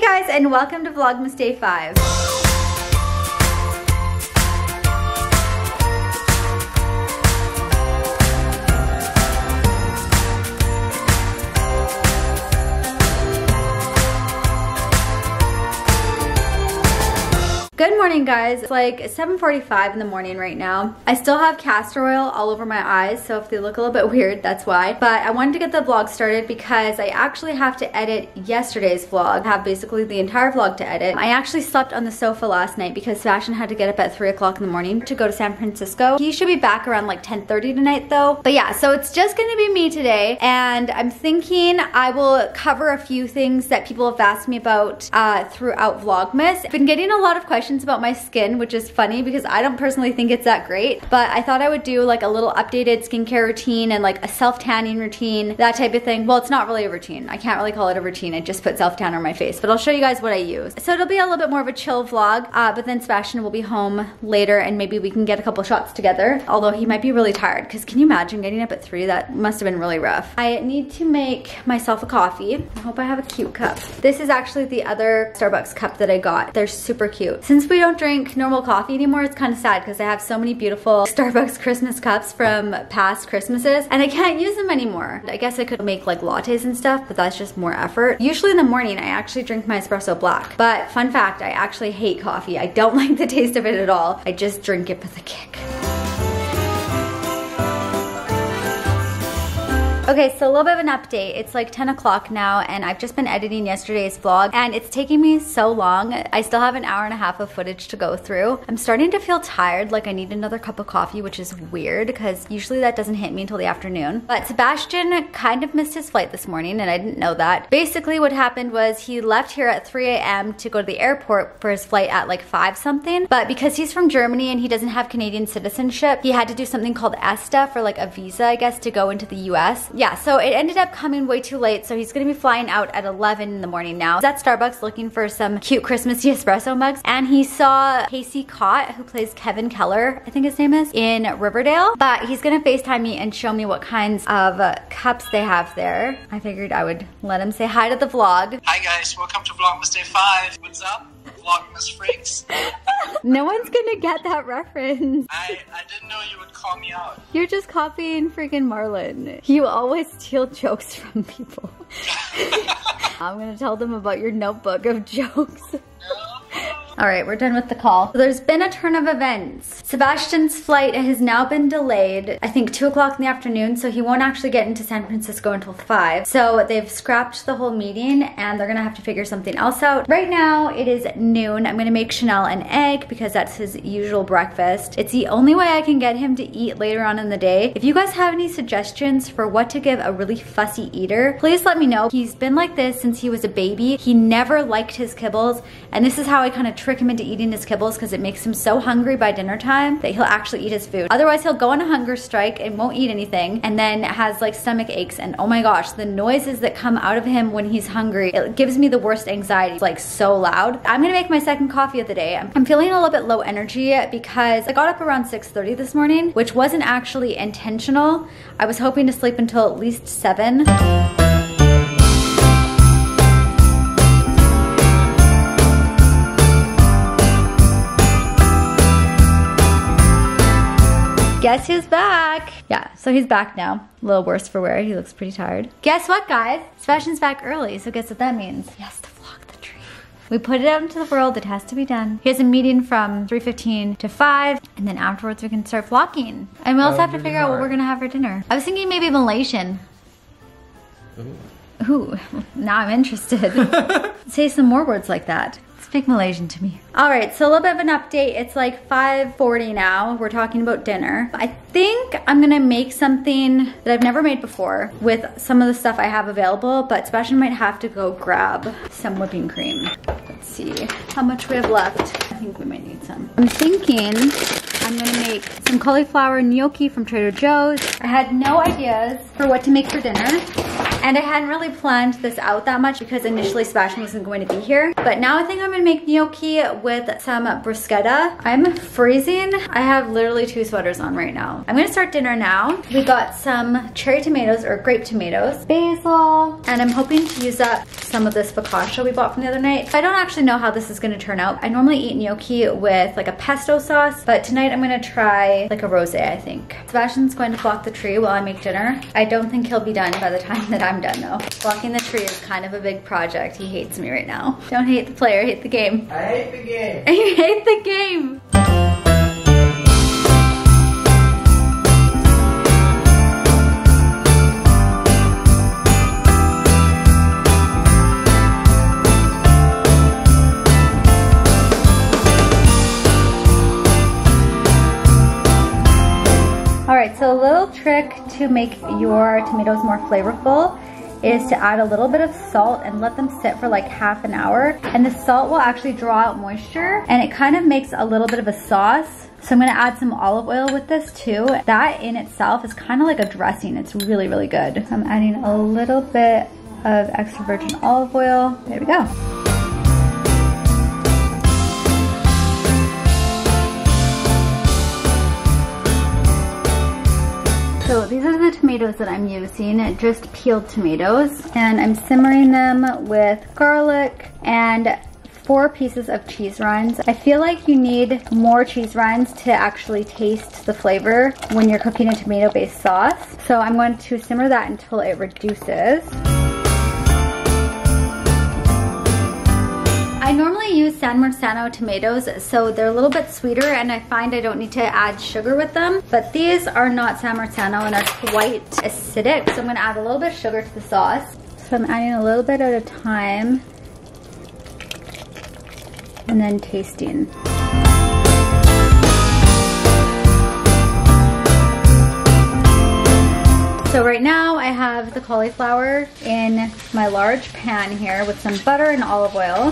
guys, and welcome to Vlogmas Day 5. Good morning, guys. It's like 7:45 in the morning right now. I still have castor oil all over my eyes, so if they look a little bit weird, that's why. But I wanted to get the vlog started because I actually have to edit yesterday's vlog. I have basically the entire vlog to edit. I actually slept on the sofa last night because Sebastian had to get up at 3 o'clock in the morning to go to San Francisco. He should be back around like 10:30 tonight though. But yeah, so it's just gonna be me today, and I'm thinking I will cover a few things that people have asked me about throughout Vlogmas. I've been getting a lot of questions about my skin, which is funny because I don't personally think it's that great, but I thought I would do like a little updated skincare routine and like a self-tanning routine, that type of thing. Well, it's not really a routine. I can't really call it a routine. I just put self-tan on my face, but I'll show you guys what I use. So it'll be a little bit more of a chill vlog, but then Sebastian will be home later and maybe we can get a couple shots together, although he might be really tired because can you imagine getting up at 3? That must have been really rough. I need to make myself a coffee. I hope I have a cute cup. This is actually the other Starbucks cup that I got. They're super cute. Since we don't drink normal coffee anymore, it's kind of sad because I have so many beautiful Starbucks Christmas cups from past Christmases and I can't use them anymore. I guess I could make like lattes and stuff, but that's just more effort. Usually in the morning, I actually drink my espresso black. But fun fact, I actually hate coffee. I don't like the taste of it at all. I just drink it for the kick. Okay, so a little bit of an update. It's like 10 o'clock now and I've just been editing yesterday's vlog and it's taking me so long. I still have an hour and a half of footage to go through. I'm starting to feel tired, like I need another cup of coffee, which is weird because usually that doesn't hit me until the afternoon. But Sebastian kind of missed his flight this morning and I didn't know that. Basically what happened was he left here at 3 a.m. to go to the airport for his flight at like 5 something. But because he's from Germany and he doesn't have Canadian citizenship, he had to do something called ESTA for like a visa, I guess, to go into the US. Yeah, so it ended up coming way too late, so he's gonna be flying out at 11 in the morning now. He's at Starbucks looking for some cute Christmassy espresso mugs, and he saw 𝐂𝐿𝐴, who plays Kevin Keller, I think his name is, in Riverdale. But he's gonna FaceTime me and show me what kinds of cups they have there. I figured I would let him say hi to the vlog. Hi guys, welcome to Vlogmas Day 5. What's up, Vlogmas freaks? No one's gonna get that reference. I didn't know you would call me out. You're just copying freaking Marlon. You always steal jokes from people. I'm gonna tell them about your notebook of jokes. All right, we're done with the call. So there's been a turn of events. Sebastian's flight has now been delayed, I think 2 o'clock in the afternoon, so he won't actually get into San Francisco until 5. So they've scrapped the whole meeting and they're gonna have to figure something else out. Right now it is noon. I'm gonna make Chanel an egg because that's his usual breakfast. It's the only way I can get him to eat later on in the day. If you guys have any suggestions for what to give a really fussy eater, please let me know. He's been like this since he was a baby. He never liked his kibbles, and this is how I kind of trick him into eating his kibbles because it makes him so hungry by dinner time that he'll actually eat his food. Otherwise, he'll go on a hunger strike and won't eat anything and then has like stomach aches, and oh my gosh, the noises that come out of him when he's hungry, it gives me the worst anxiety. It's like so loud. I'm gonna make my second coffee of the day. I'm feeling a little bit low energy because I got up around 6:30 this morning, which wasn't actually intentional. I was hoping to sleep until at least 7. Guess who's back? Yeah, so he's back now. A little worse for wear. He looks pretty tired. Guess what, guys? Sebastian's back early, so guess what that means? He has to vlog the tree. We put it out into the world. It has to be done. He has a meeting from 3:15 to 5, and then afterwards we can start vlogging. And we also have to figure out what we're gonna have for dinner. I was thinking maybe Malaysian. Ooh, now I'm interested. Say some more words like that. Speak Malaysian to me. All right, so a little bit of an update. It's like 5:40 now. We're talking about dinner. I think I'm gonna make something that I've never made before with some of the stuff I have available, but Sebastian might have to go grab some whipping cream. Let's see how much we have left. I think we might need some. I'm thinking I'm gonna make some cauliflower gnocchi from Trader Joe's. I had no ideas for what to make for dinner. And I hadn't really planned this out that much because initially Sebastian wasn't going to be here. But now I think I'm gonna make gnocchi with some bruschetta. I'm freezing. I have literally 2 sweaters on right now. I'm gonna start dinner now. We got some cherry tomatoes or grape tomatoes, basil, and I'm hoping to use up some of this focaccia we bought from the other night. I don't actually know how this is gonna turn out. I normally eat gnocchi with like a pesto sauce, but tonight I'm gonna try like a rosé, I think. Sebastian's going to block the tree while I make dinner. I don't think he'll be done by the time that I'm done though. Blocking the tree is kind of a big project. He hates me right now. Don't hate the player, hate the game. I hate the game. You hate the game. Alright, so a little trick to make your tomatoes more flavorful is to add a little bit of salt and let them sit for like half an hour. And the salt will actually draw out moisture and it kind of makes a little bit of a sauce. So I'm gonna add some olive oil with this too. That in itself is kind of like a dressing. It's really, really good. I'm adding a little bit of extra virgin olive oil. There we go. So these are the tomatoes that I'm using, just peeled tomatoes, and I'm simmering them with garlic and 4 pieces of cheese rinds. I feel like you need more cheese rinds to actually taste the flavor when you're cooking a tomato-based sauce. So I'm going to simmer that until it reduces. I normally use San Marzano tomatoes, so they're a little bit sweeter and I find I don't need to add sugar with them. But these are not San Marzano and are quite acidic, so I'm gonna add a little bit of sugar to the sauce. So I'm adding a little bit at a time and then tasting. So right now I have the cauliflower in my large pan here with some butter and olive oil.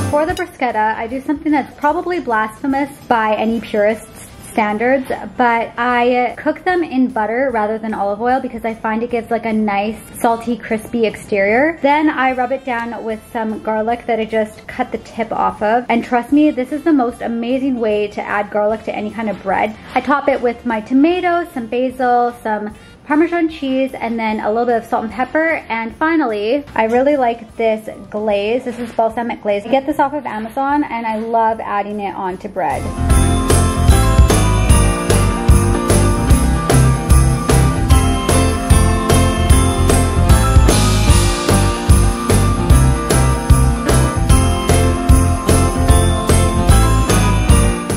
For the bruschetta, I do something that's probably blasphemous by any purist's standards, but I cook them in butter rather than olive oil because I find it gives like a nice salty crispy exterior. Then I rub it down with some garlic that I just cut the tip off of, and trust me, this is the most amazing way to add garlic to any kind of bread. I top it with my tomatoes, some basil, some Parmesan cheese, and then a little bit of salt and pepper. And finally, I really like this glaze. This is balsamic glaze. I get this off of Amazon and I love adding it onto bread.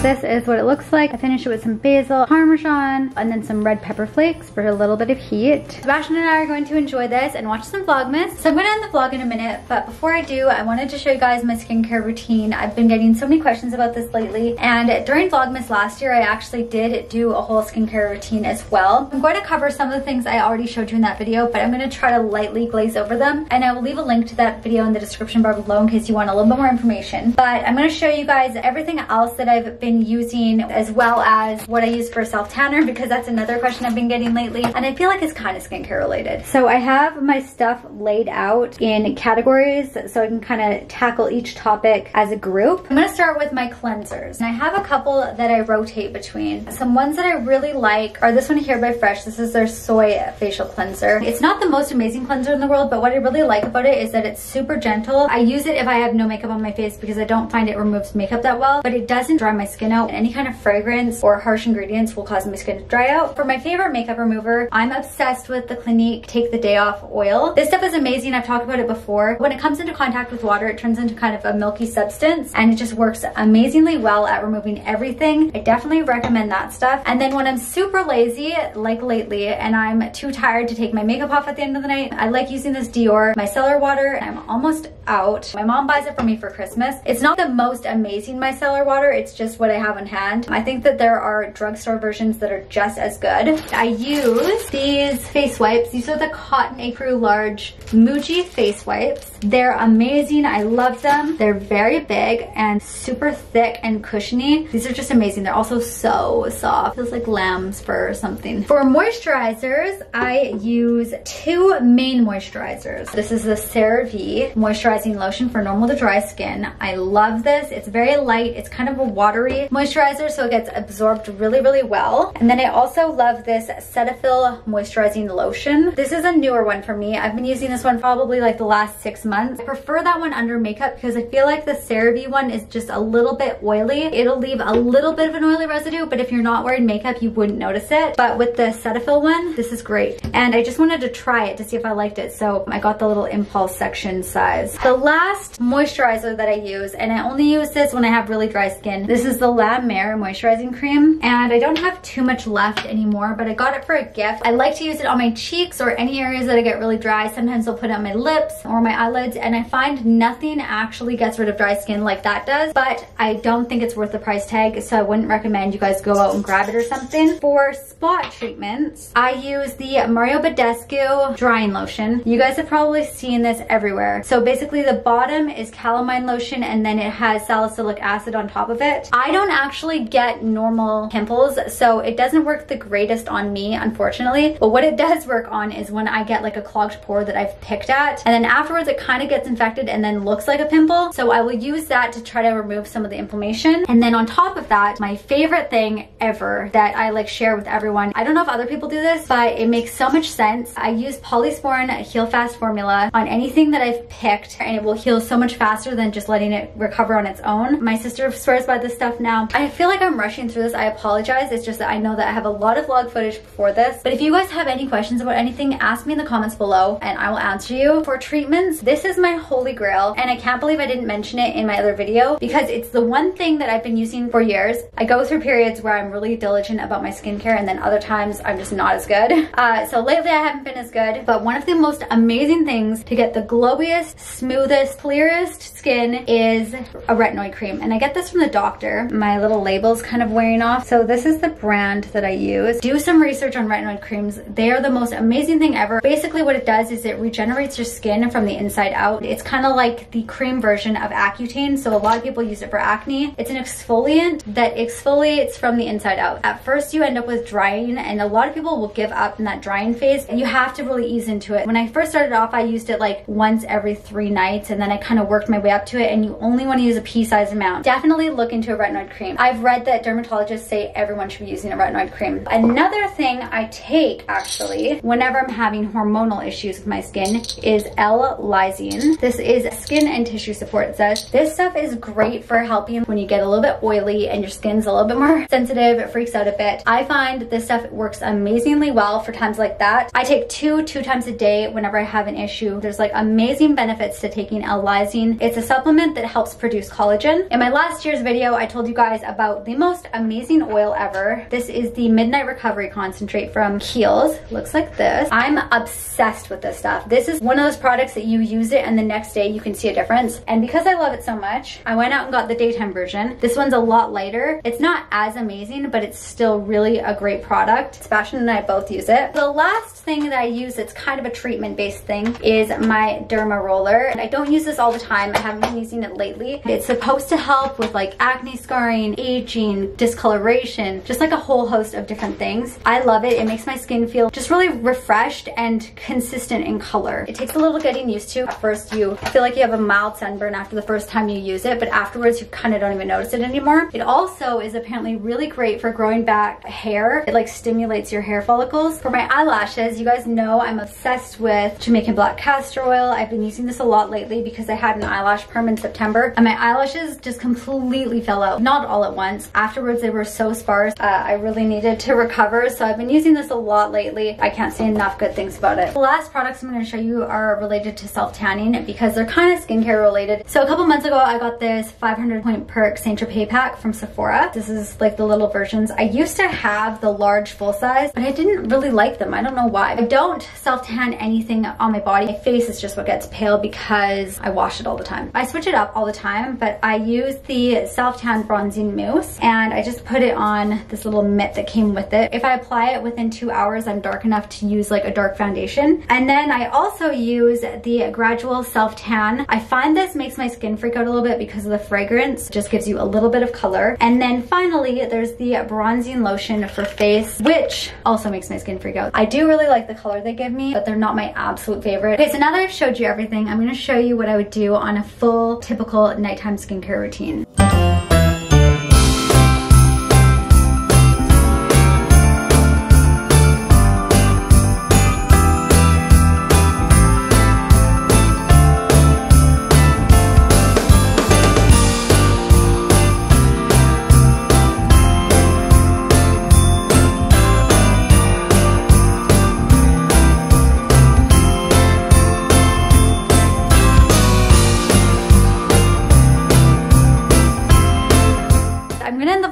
This is what it looks like. I finished it with some basil, Parmesan, and then some red pepper flakes for a little bit of heat. Sebastian and I are going to enjoy this and watch some Vlogmas. So I'm gonna end the vlog in a minute, but before I do, I wanted to show you guys my skincare routine. I've been getting so many questions about this lately, and during Vlogmas last year, I actually did do a whole skincare routine as well. I'm going to cover some of the things I already showed you in that video, but I'm gonna try to lightly glaze over them, and I will leave a link to that video in the description bar below in case you want a little bit more information. But I'm gonna show you guys everything else that I've been using, as well as what I use for a self tanner, because that's another question I've been getting lately and I feel like it's kind of skincare related. So I have my stuff laid out in categories so I can kind of tackle each topic as a group. I'm gonna start with my cleansers, and I have a couple that I rotate between. Some ones that I really like are this one here by Fresh. This is their soy facial cleanser. It's not the most amazing cleanser in the world, but what I really like about it is that it's super gentle. I use it if I have no makeup on my face because I don't find it removes makeup that well, but it doesn't dry my skin out. Any kind of fragrance or harsh ingredients will cause my skin to dry out. For my favorite makeup remover, I'm obsessed with the Clinique Take the Day Off oil. This stuff is amazing. I've talked about it before. When it comes into contact with water, it turns into kind of a milky substance, and it just works amazingly well at removing everything. I definitely recommend that stuff. And then when I'm super lazy, like lately, and I'm too tired to take my makeup off at the end of the night, I like using this Dior micellar water. I'm almost out. My mom buys it for me for Christmas. It's not the most amazing micellar water. It's just what I have on hand. I think that there are drugstore versions that are just as good. I use these face wipes. These are the Cotton Ecru Large Muji face wipes. They're amazing. I love them. They're very big and super thick and cushiony. These are just amazing. They're also so soft. Feels like lamb's fur or something. For moisturizers, I use two main moisturizers. This is the 𝐂𝐕 moisturizing lotion for normal to dry skin. I love this. It's very light. It's kind of a watery moisturizer, so it gets absorbed really, really well. And then I also love this Cetaphil moisturizing lotion. This is a newer one for me. I've been using this one probably like the last 6 months. I prefer that one under makeup because I feel like the 𝐂𝐕 one is just a little bit oily. It'll leave a little bit of an oily residue, but if you're not wearing makeup, you wouldn't notice it. But with the Cetaphil one, this is great. And I just wanted to try it to see if I liked it, so I got the little impulse section size. The last moisturizer that I use, and I only use this when I have really dry skin, this is the La Mer moisturizing cream, and I don't have too much left anymore, but I got it for a gift. I like to use it on my cheeks or any areas that I get really dry. Sometimes I'll put it on my lips or my eyelids, and I find nothing actually gets rid of dry skin like that does, but I don't think it's worth the price tag, so I wouldn't recommend you guys go out and grab it or something. For spot treatments, I use the Mario Badescu drying lotion. You guys have probably seen this everywhere. So basically the bottom is calamine lotion and then it has salicylic acid on top of it. I don't actually get normal pimples, so it doesn't work the greatest on me, unfortunately. But what it does work on is when I get like a clogged pore that I've picked at, and then afterwards it kind of gets infected and then looks like a pimple. So I will use that to try to remove some of the inflammation. And then on top of that, my favorite thing ever that I like share with everyone, I don't know if other people do this, but it makes so much sense. I use Polysporin Heal Fast formula on anything that I've picked, and it will heal so much faster than just letting it recover on its own. My sister swears by this stuff now. I feel like I'm rushing through this. I apologize. It's just that I know that I have a lot of vlog footage before this. But if you guys have any questions about anything, ask me in the comments below and I will answer you. For treatments, this is my holy grail, and I can't believe I didn't mention it in my other video because it's the one thing that I've been using for years. I go through periods where I'm really diligent about my skincare, and then other times I'm just not as good. So lately I haven't been as good, but one of the most amazing things to get the glowiest, smoothest, clearest skin is a retinoid cream. And I get this from the doctor. My little label's kind of wearing off. So this is the brand that I use. Do some research on retinoid creams. They are the most amazing thing ever. Basically what it does is it regenerates your skin from the inside out. It's kind of like the cream version of Accutane. So a lot of people use it for acne. It's an exfoliant that exfoliates from the inside out. At first you end up with drying, and a lot of people will give up in that drying phase. You have to really ease into it. When I first started off, I used it like once every 3 nights, and then I kind of worked my way up to it, and you only want to use a pea-sized amount. Definitely look into a retinoid cream. I've read that dermatologists say everyone should be using a retinoid cream. Another thing I take actually whenever I'm having hormonal issues with my skin is L-lysine. This is skin and tissue support, it says. This stuff is great for helping when you get a little bit oily and your skin's a little bit more sensitive, it freaks out a bit. I find this stuff works amazingly well for times like that. I take two times a day whenever I have an issue. There's like amazing benefits to taking L-lysine. It's a supplement that helps produce collagen. In my last year's video, I told you guys about the most amazing oil ever. This is the Midnight Recovery Concentrate from Kiehl's. Looks like this. I'm obsessed with this stuff. This is one of those products that you use it and the next day you can see a difference. And because I love it so much, I went out and got the daytime version. This one's a lot lighter. It's not as amazing, but it's still really a great product. Sebastian and I both use it. The last thing that I use that's kind of a treatment-based thing is my Derma Roller. I don't use this all the time. I haven't been using it lately. It's supposed to help with like acne scarring, aging, discoloration, just like a whole host of different things. I love it. It makes my skin feel just really refreshed and consistent in color. It takes a little getting used to. At first you feel like you have a mild sunburn after the first time you use it, but afterwards you kind of don't even notice it anymore. It also is apparently really great for growing back hair. It like stimulates your hair follicles. For my eyelashes, you guys know I'm obsessed with Jamaican black castor oil. I've been using this a lot lately because I had an eyelash perm in September and my eyelashes just completely fell out. Not all at once. Afterwards they were so sparse. I really needed to recover, so I've been using this a lot lately. I can't say enough good things about it. The last products I'm going to show you are related to self-tanning because they're kind of skincare related. So a couple months ago I got this 500 point perk Saint Tropez pack from Sephora. This is like the little versions. I used to have the large full size, but I didn't really like them. I don't know why. I don't self-tan anything on my body. My face is just what gets pale because I wash it all the time. I switch it up all the time, but I use the self-tan bronzing mousse, and I just put it on this little mitt that came with it. If I apply it within 2 hours, I'm dark enough to use like a dark foundation. And then I also use the Gradual Self Tan. I find this makes my skin freak out a little bit because of the fragrance. It just gives you a little bit of color. And then finally, there's the bronzing lotion for face, which also makes my skin freak out. I do really like the color they give me, but they're not my absolute favorite. Okay, so now that I've showed you everything, I'm gonna show you what I would do on a full, typical nighttime skincare routine.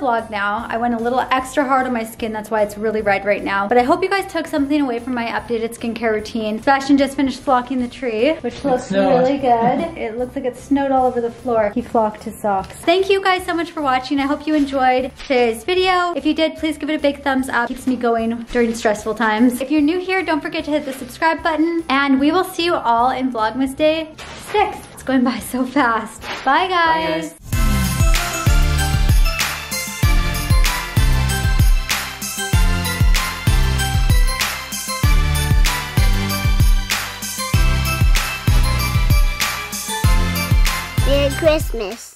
Vlog now. I went a little extra hard on my skin, that's why it's really red right now. But I hope you guys took something away from my updated skincare routine. Sebastian just finished flocking the tree, which looks really good. It looks like it snowed all over the floor. He flocked his socks. Thank you guys so much for watching. I hope you enjoyed today's video. If you did, please give it a big thumbs up. It keeps me going during stressful times. If you're new here, don't forget to hit the subscribe button, and we will see you all in Vlogmas Day 6. It's going by so fast. Bye guys. Bye, guys. Merry Christmas.